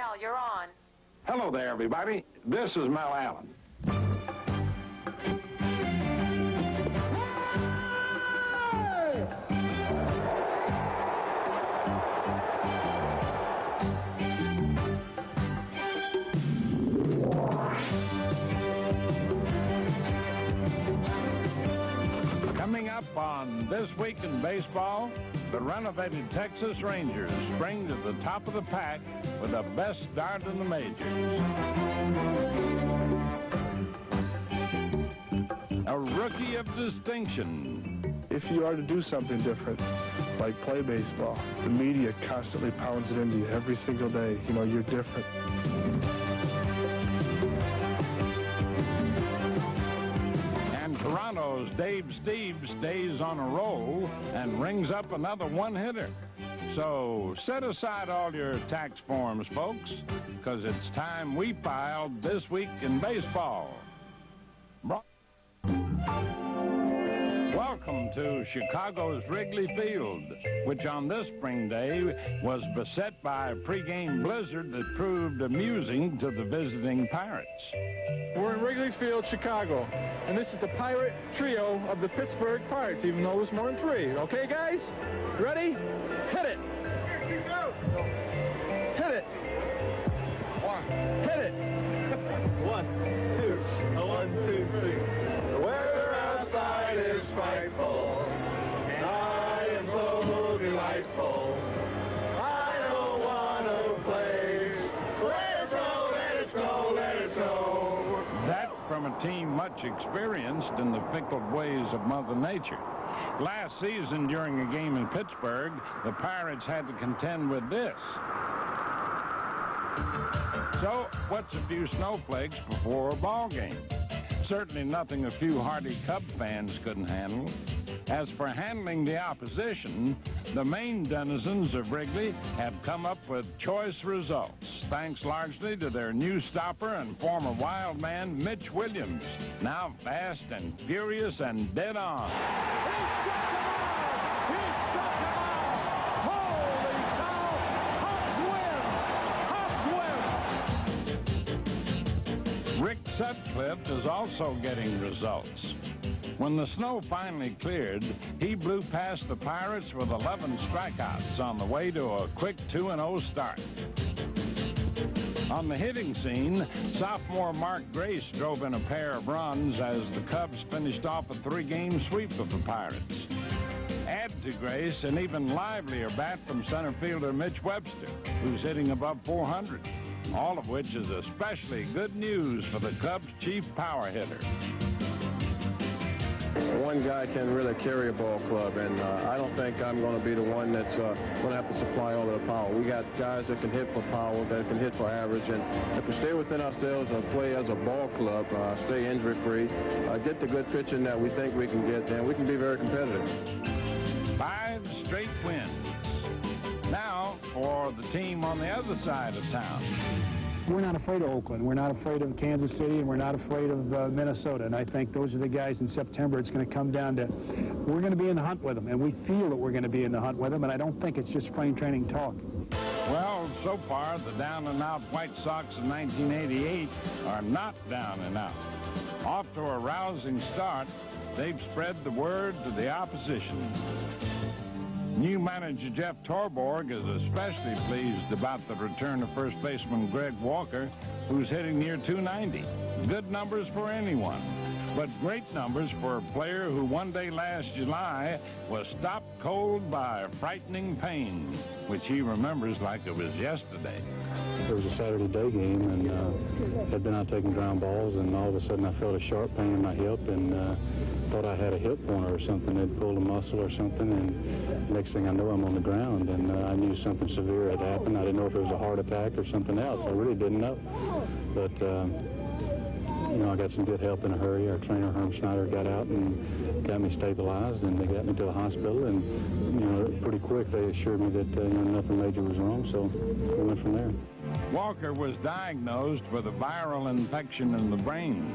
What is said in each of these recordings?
Mel, you're on. Hello there, everybody. This is Mel Allen. Coming up on This Week in Baseball, the renovated Texas Rangers spring to the top of the pack with the best start in the majors. A rookie of distinction. If you are to do something different, like play baseball, the media constantly pounds it into you every single day. You know, you're different. Toronto's Dave Steves stays on a roll and rings up another one-hitter. So set aside all your tax forms, folks, because it's time we filed This Week in Baseball. Welcome to Chicago's Wrigley Field, which on this spring day was beset by a pregame blizzard that proved amusing to the visiting Pirates. We're in Wrigley Field, Chicago, and this is the Pirate Trio of the Pittsburgh Pirates, even though there's more than three. Okay, guys? Ready? Hit it! Hit it! Hit it! 1, 2, 1, 2, 3. The weather outside is frightful, and I am so delightful. I don't want to play. Let it go, let it go, let it go. That from a team much experienced in the fickle ways of Mother Nature. Last season, during a game in Pittsburgh, the Pirates had to contend with this. So, what's a few snowflakes before a ball game? Certainly nothing a few hardy Cub fans couldn't handle. As for handling the opposition, the main denizens of Wrigley have come up with choice results, thanks largely to their new stopper and former wild man, Mitch Williams, now fast and furious and dead on. Rick Sutcliffe is also getting results. When the snow finally cleared, he blew past the Pirates with 11 strikeouts on the way to a quick 2-0 start. On the hitting scene, sophomore Mark Grace drove in a pair of runs as the Cubs finished off a 3-game sweep of the Pirates. Add to Grace an even livelier bat from center fielder Mitch Webster, who's hitting above 400. All of which is especially good news for the Cubs' chief power hitter. One guy can really carry a ball club, and I don't think I'm going to be the one that's going to have to supply all of the power. We got guys that can hit for power, that can hit for average, and if we stay within ourselves and play as a ball club, stay injury-free, get the good pitching that we think we can get, then we can be very competitive. 5 straight wins. Now, for the team on the other side of town. We're not afraid of Oakland. We're not afraid of Kansas City, and we're not afraid of Minnesota. And I think those are the guys in September. It's going to come down to, we're going to be in the hunt with them, and we feel that we're going to be in the hunt with them, and I don't think it's just spring training talk. Well, so far, the down-and-out White Sox of 1988 are not down and out. Off to a rousing start, they've spread the word to the opposition. New manager Jeff Torborg is especially pleased about the return of first baseman Greg Walker, who's hitting near 290. Good numbers for anyone, but great numbers for a player who one day last July was stopped cold by frightening pain, which he remembers like it was yesterday. It was a Saturday day game, and had been out taking ground balls, and all of a sudden I felt a sharp pain in my hip, and thought I had a hip pointer or something. They'd pulled a muscle or something, and next thing I know, I'm on the ground, and I knew something severe had happened. I didn't know if it was a heart attack or something else. I really didn't know. But, you know, I got some good help in a hurry. Our trainer, Herm Schneider, got out and got me stabilized, and they got me to the hospital, and, you know, pretty quick they assured me that, you know, nothing major was wrong, so we went from there. Walker was diagnosed with a viral infection in the brain,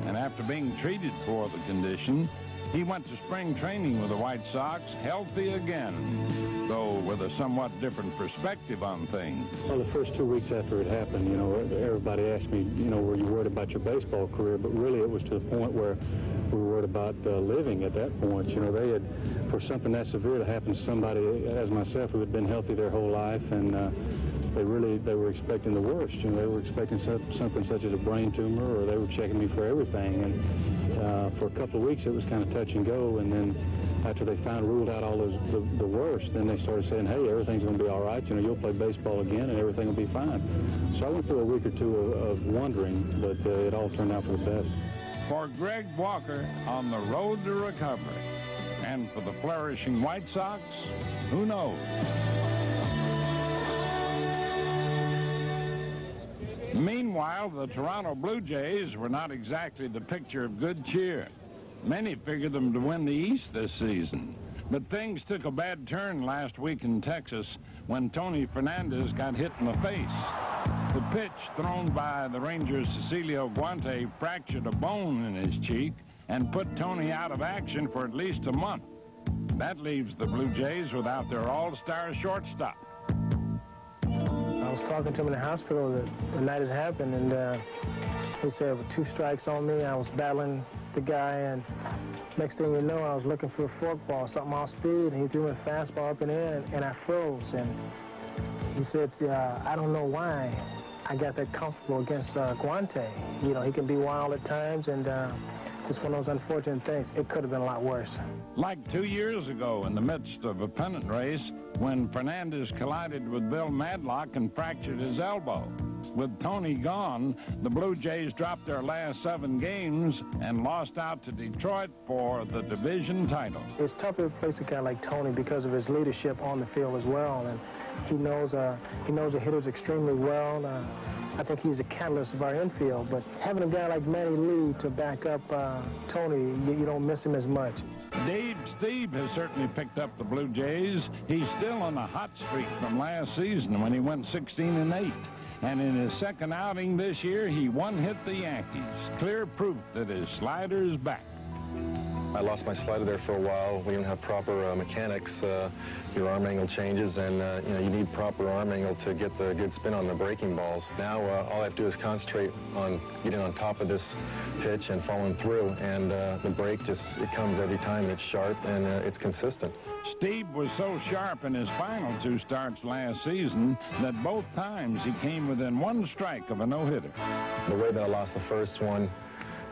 and after being treated for the condition, He went to spring training with the White Sox, healthy again, though with a somewhat different perspective on things. Well, the first 2 weeks after it happened, you know, everybody asked me, you know, were you worried about your baseball career? But really it was to the point where we were worried about living at that point. You know, they had, for something that severe to happen to somebody as myself who had been healthy their whole life, and they were expecting the worst. You know, they were expecting something such as a brain tumor, or they were checking me for everything. And for a couple of weeks, it was kind of touch and go. And then after they finally ruled out all the worst, then they started saying, hey, everything's going to be all right. You know, you'll play baseball again, and everything will be fine. So I went through a week or two of wondering, but it all turned out for the best. For Greg Walker on the road to recovery. And for the flourishing White Sox, who knows? Meanwhile, the Toronto Blue Jays were not exactly the picture of good cheer. Many figured them to win the East this season. But things took a bad turn last week in Texas when Tony Fernandez got hit in the face. The pitch thrown by the Rangers' Cecilio Guante fractured a bone in his cheek and put Tony out of action for at least a month. That leaves the Blue Jays without their all-star shortstop. I was talking to him in the hospital the night it happened, and he said, with 2 strikes on me, I was battling the guy, and next thing you know, I was looking for a forkball, something off speed, and he threw me a fastball up in the air, and I froze. And he said, I don't know why I got that comfortable against Guante. You know, he can be wild at times, and just one of those unfortunate things. It could have been a lot worse. Like 2 years ago in the midst of a pennant race when Fernandez collided with Bill Madlock and fractured his elbow. With Tony gone, the Blue Jays dropped their last 7 games and lost out to Detroit for the division title. It's tough to replace a guy like Tony because of his leadership on the field as well, and he knows the hitters extremely well. I think he's a catalyst of our infield, but having a guy like Manny Lee to back up Tony, you don't miss him as much. Dave Stieb has certainly picked up the Blue Jays. He's still on a hot streak from last season when he went 16-8. And in his second outing this year, he one-hit the Yankees. Clear proof that his slider is back. I lost my slider there for a while. We didn't have proper mechanics. Your arm angle changes, and you know, you need proper arm angle to get the good spin on the breaking balls. Now all I have to do is concentrate on getting on top of this pitch and following through, and the break it comes every time, and it's sharp, and it's consistent. Steve was so sharp in his final 2 starts last season that both times he came within 1 strike of a no-hitter. The way that I lost the first one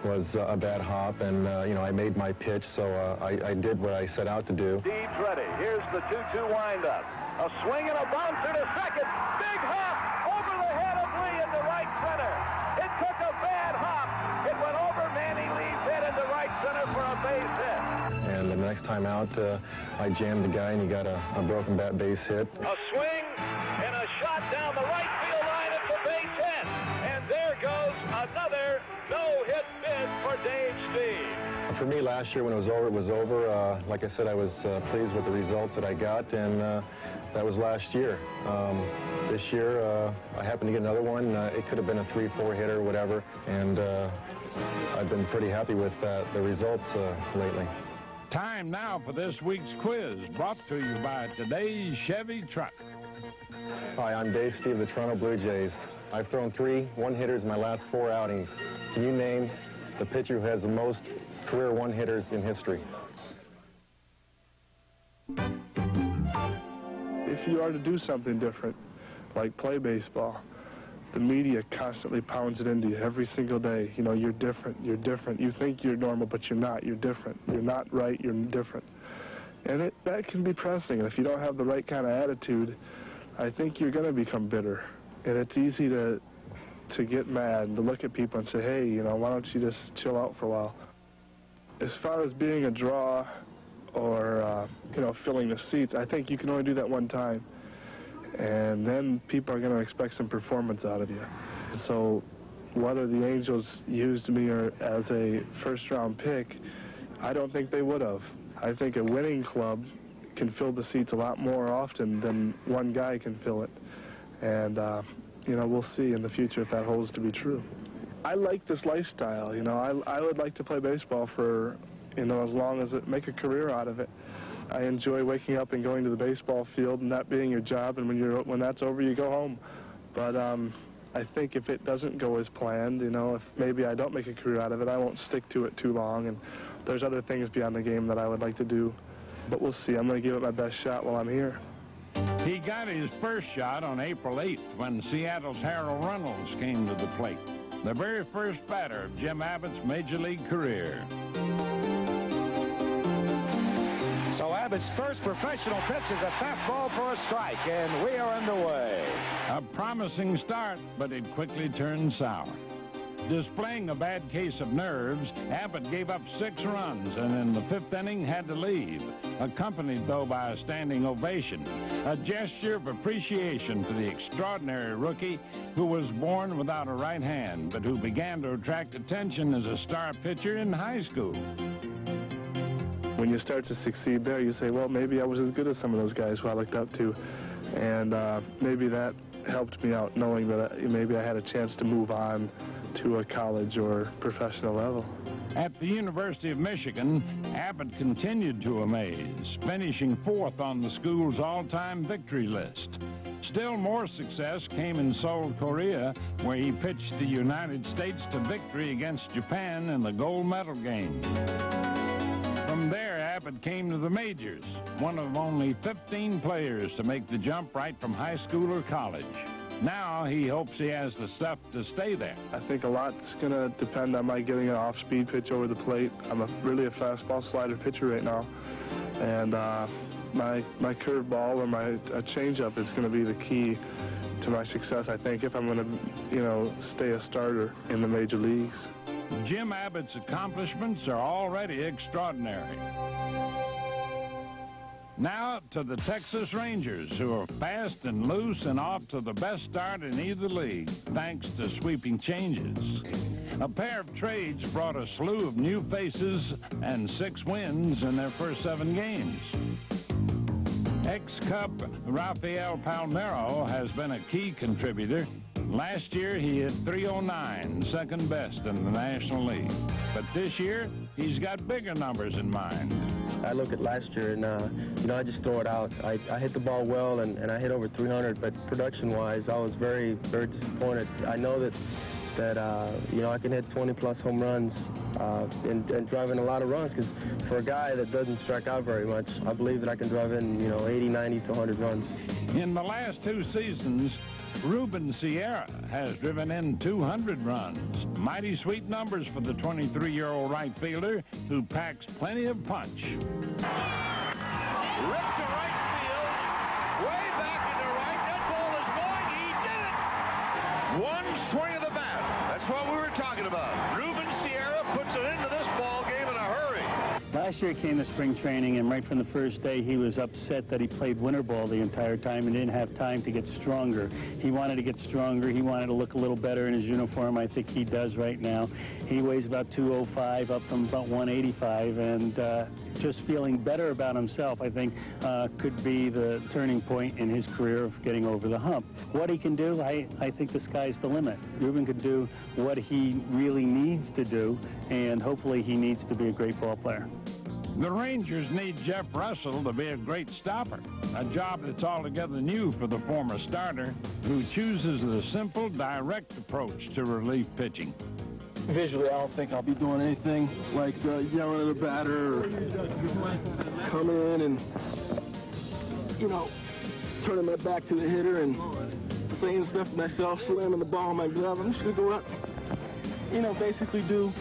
was a bad hop, and you know, I made my pitch, so I did what I set out to do. Steve's ready. Here's the 2-2 windup. A swing and a bouncer to second. Big hop over the head of Lee into right center. It took a bad hop. It went over Manny Lee's head into right center for a base hit. And the next time out, I jammed the guy, and he got a broken bat base hit. A swing and a shot down the right field line. It's a base hit. And there goes another no-hit bid for Dave Stieb. For me, last year when it was over. Like I said, I was pleased with the results that I got, and that was last year. This year, I happened to get another one. It could have been a 3-4 hitter, whatever, and I've been pretty happy with the results lately. Time now for this week's quiz, brought to you by today's Chevy truck. Hi, I'm Dave Stieb of the Toronto Blue Jays. I've thrown 3 one-hitters in my last 4 outings. Can you name the pitcher who has the most career one-hitters in history? If you are to do something different, like play baseball, the media constantly pounds it into you every single day. You know, you're different, you're different. You think you're normal, but you're not. You're different. You're not right, you're different. And that can be pressing. And if you don't have the right kind of attitude, I think you're going to become bitter. And it's easy to get mad and to look at people and say, hey, you know, why don't you just chill out for a while? As far as being a draw or, you know, filling the seats, I think you can only do that one time. And then people are going to expect some performance out of you. So whether the Angels used me as a first-round pick, I don't think they would have. I think a winning club can fill the seats a lot more often than one guy can fill it. And, you know, we'll see in the future if that holds to be true. I like this lifestyle, you know. I would like to play baseball for you know, as long as make a career out of it. I enjoy waking up and going to the baseball field and that being your job, and when that's over, you go home. But I think if it doesn't go as planned, you know, if maybe I don't make a career out of it, I won't stick to it too long, and there's other things beyond the game that I would like to do. But we'll see. I'm going to give it my best shot while I'm here. He got his first shot on April 8th when Seattle's Harold Reynolds came to the plate, the very first batter of Jim Abbott's Major League career. So Abbott's first professional pitch is a fastball for a strike, and we are underway. A promising start, but it quickly turned sour. Displaying a bad case of nerves, Abbott gave up 6 runs and in the 5th inning had to leave, accompanied, though, by a standing ovation, a gesture of appreciation for the extraordinary rookie who was born without a right hand, but who began to attract attention as a star pitcher in high school. When you start to succeed there, you say, well, maybe I was as good as some of those guys who I looked up to. And maybe that helped me out, knowing that maybe I had a chance to move on to a college or professional level. At the University of Michigan, Abbott continued to amaze, finishing 4th on the school's all-time victory list. Still more success came in Seoul, Korea, where he pitched the United States to victory against Japan in the gold medal game. From there, Abbott came to the majors, one of only 15 players to make the jump right from high school or college. Now he hopes he has the stuff to stay there. I think a lot's going to depend on my getting an off-speed pitch over the plate. I'm really a fastball slider pitcher right now. And my curveball or my changeup is going to be the key to my success, I think, if I'm going to, you know, stay a starter in the major leagues. Jim Abbott's accomplishments are already extraordinary. Now to the Texas Rangers, who are fast and loose and off to the best start in either league, thanks to sweeping changes. A pair of trades brought a slew of new faces and 6 wins in their first 7 games. Ex-Cub Rafael Palmeiro has been a key contributor. Last year, he hit .309, second best in the National League. But this year, he's got bigger numbers in mind. I look at last year, and, you know, I just throw it out. I hit the ball well, and I hit over 300, but production-wise, I was very, very disappointed. I know that you know, I can hit 20-plus home runs and drive in a lot of runs, because for a guy that doesn't strike out very much, I believe that I can drive in, you know, 80, 90 to 100 runs. In the last 2 seasons, Ruben Sierra has driven in 200 runs. Mighty sweet numbers for the 23-year-old right fielder who packs plenty of punch. Ripped to right field, way back into right. That ball is going. He did it. One swing of the bat. That's what we were talking about. Ruben Sierra puts it into this ball game in a hurry. Last year he came to spring training, and right from the first day he was upset that he played winter ball the entire time and didn't have time to get stronger. He wanted to get stronger. He wanted to look a little better in his uniform. I think he does right now. He weighs about 205, up from about 185, and just feeling better about himself, I think, could be the turning point in his career of getting over the hump. What he can do, I think the sky's the limit. Ruben can do what he really needs to do, and hopefully he needs to be a great ball player. The Rangers need Jeff Russell to be a great stopper, a job that's altogether new for the former starter, who chooses the simple, direct approach to relief pitching. Visually, I don't think I'll be doing anything like yelling at a batter or coming in and, you know, turning my back to the hitter and saying stuff to myself, slamming the ball in my glove. I'm just going to go out, you know, basically do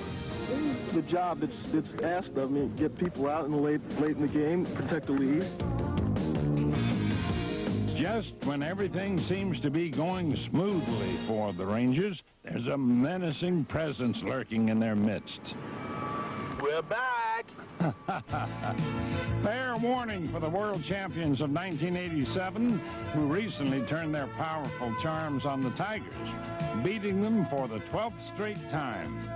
the job that's asked of me, get people out in the late in the game, protect the lead. Just when everything seems to be going smoothly for the Rangers, there's a menacing presence lurking in their midst. We're back. Fair warning for the world champions of 1987, who recently turned their powerful charms on the Tigers, beating them for the 12th straight time.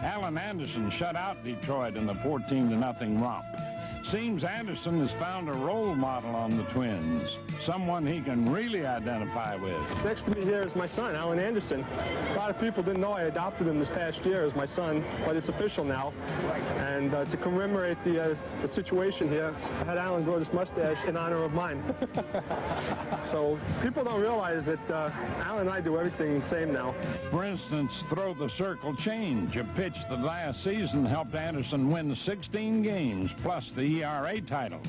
Alan Anderson shut out Detroit in the 14-0 romp. seems Anderson has found a role model on the Twins, someone he can really identify with. Next to me here is my son, Alan Anderson. A lot of people didn't know I adopted him this past year as my son, but it's official now. And to commemorate the situation here, I had Alan grow this mustache in honor of mine. So people don't realize that Alan and I do everything the same now. For instance, throw the circle change, a pitch that last season helped Anderson win 16 games, plus the ERA title.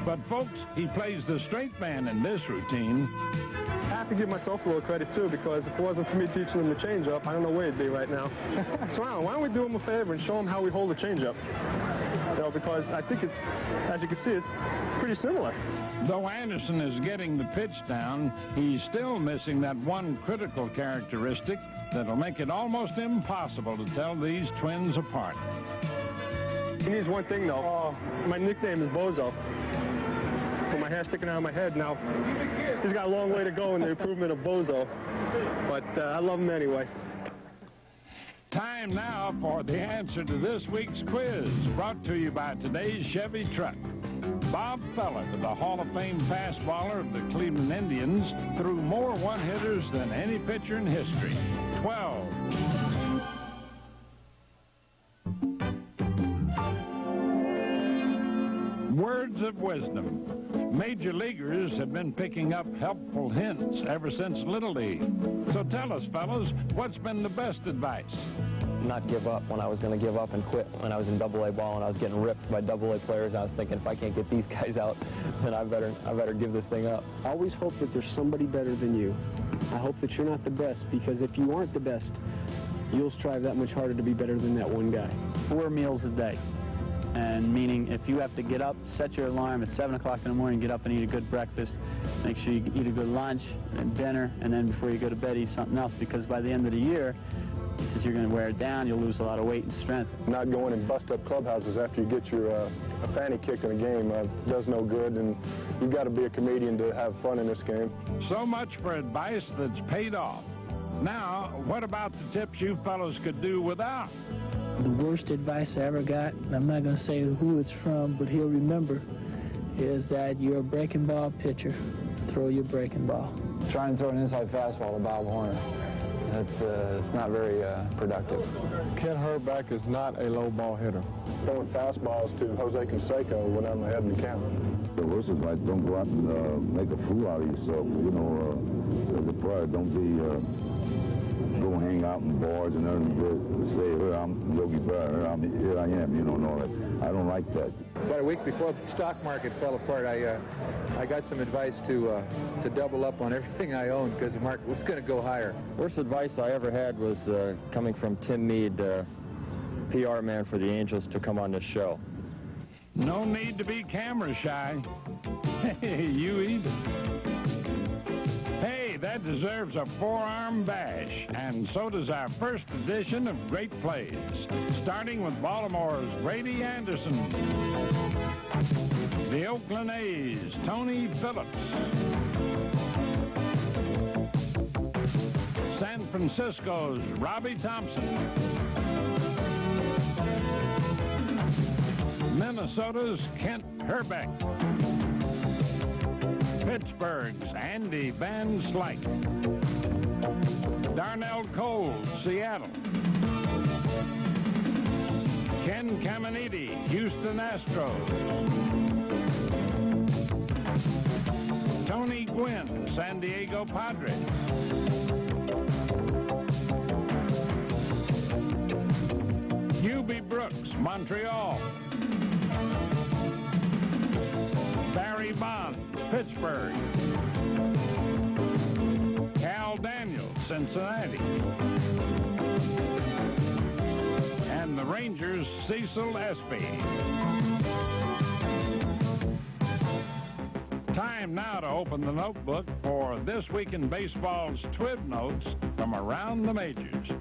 But folks, he plays the straight man in this routine. I have to give myself a little credit too, because if it wasn't for me teaching him the changeup, I don't know where he'd be right now. So Alan, why don't we do him a favor and show him how we hold the changeup? You know, because I think it's, as you can see, it's pretty similar. Though Anderson is getting the pitch down, he's still missing that one critical characteristic that'll make it almost impossible to tell these twins apart. He needs one thing, though. My nickname is Bozo, for my hair sticking out of my head. Now, he's got a long way to go in the improvement of Bozo, but I love him anyway. Time now for the answer to this week's quiz, brought to you by today's Chevy truck. Bob Feller, the Hall of Fame fastballer of the Cleveland Indians, threw more one-hitters than any pitcher in history. 12. Words of wisdom. Major leaguers have been picking up helpful hints ever since Little League. So tell us, fellas, what's been the best advice? Not give up when I was going to give up and quit when I was in Double-A ball and I was getting ripped by Double-A players. I was thinking, if I can't get these guys out, then I better give this thing up. Always hope that there's somebody better than you. I hope that you're not the best, because if you aren't the best, you'll strive that much harder to be better than that one guy. 4 meals a day. And meaning if you have to get up, set your alarm at 7 o'clock in the morning, get up and eat a good breakfast, make sure you eat a good lunch and dinner, and then before you go to bed, eat something else, because by the end of the year, he says you're going to wear it down, you'll lose a lot of weight and strength. Not going and bust up clubhouses after you get your a fanny kicked in a game does no good, and you've got to be a comedian to have fun in this game. So much for advice that's paid off. Now, what about the tips you fellows could do without? The worst advice I ever got, and I'm not going to say who it's from, but he'll remember, is that you're a breaking ball pitcher. Throw your breaking ball. Trying to throw an inside fastball to Bob Horner. It's not very productive. Ken Herbeck is not a low ball hitter. Throwing fastballs to Jose Canseco when I'm ahead in the count. The worst advice, don't go out and make a fool out of yourself. You know, as a player, don't be go hang out in bars and say, here, I'm Yogi Berra, here I am, you know, and all that. I don't like that. About a week before the stock market fell apart, I got some advice to double up on everything I owned, because the market was going to go higher. Worst advice I ever had was coming from Tim Mead, PR man for the Angels, to come on this show. No need to be camera shy. Hey, you either. Hey, that deserves a forearm bash, and so does our first edition of Great Plays, starting with Baltimore's Brady Anderson, the Oakland A's' Tony Phillips, San Francisco's Robbie Thompson, Minnesota's Kent Herbeck, Pittsburgh's Andy Van Slyke, Darnell Cole, Seattle, Ken Caminiti, Houston Astros, Tony Gwynn, San Diego Padres, Hubie Brooks, Montreal, Barry Bonds, Pittsburgh, Cal Daniels, Cincinnati, and the Rangers' Cecil Espy. Time now to open the notebook for This Week in Baseball's Twib Notes from around the majors.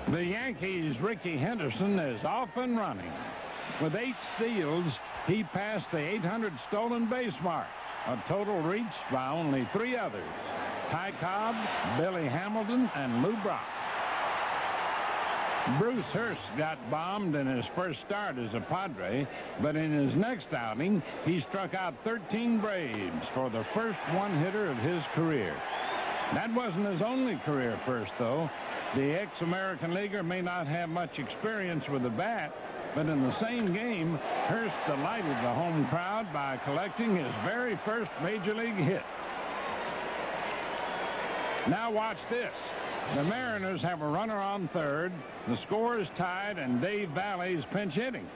The Yankees' Ricky Henderson is off and running. With 8 steals, he passed the 800 stolen base mark, a total reached by only 3 others: Ty Cobb, Billy Hamilton, and Lou Brock. Bruce Hurst got bombed in his first start as a Padre, but in his next outing, he struck out 13 Braves for the first one-hitter of his career. That wasn't his only career first, though. The ex-American leaguer may not have much experience with the bat, but in the same game, Hurst delighted the home crowd by collecting his very first Major League hit. Now watch this. The Mariners have a runner on third. The score is tied, and Dave Valley's pinch hitting.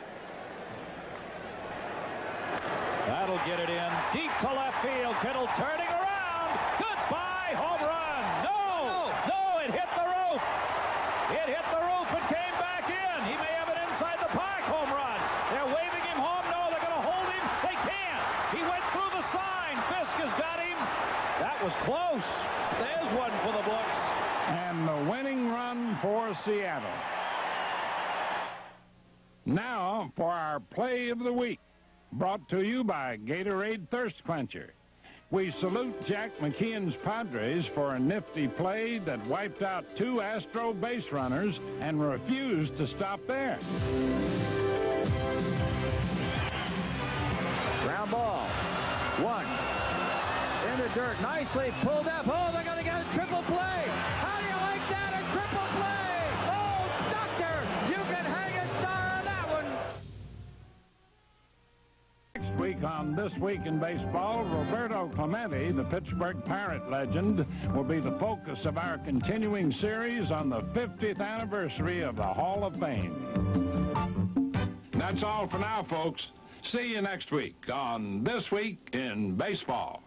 That'll get it in. Deep to left field. Kittle turning around. Goodbye, home run. No, it hit the roof. It hit the roof and came back in. He may have an inside the park home run. They're waving him home. No, they're going to hold him. They can't. He went through the sign. Fisk has got him. That was close. There's one for the books. And the winning run for Seattle. Now for our play of the week, brought to you by Gatorade Thirst Quencher. We salute Jack McKeon's Padres for a nifty play that wiped out 2 Astro base runners and refused to stop there. Ground ball. 1. In the dirt. Nicely pulled up. Oh, they're going to get a triple play. How do you like that? A triple play. Oh, doctor, you can hang a star on that one. Next week on This Week in Baseball, Roberto Clemente, the Pittsburgh Pirate legend, will be the focus of our continuing series on the 50th anniversary of the Hall of Fame. That's all for now, folks. See you next week on This Week in Baseball.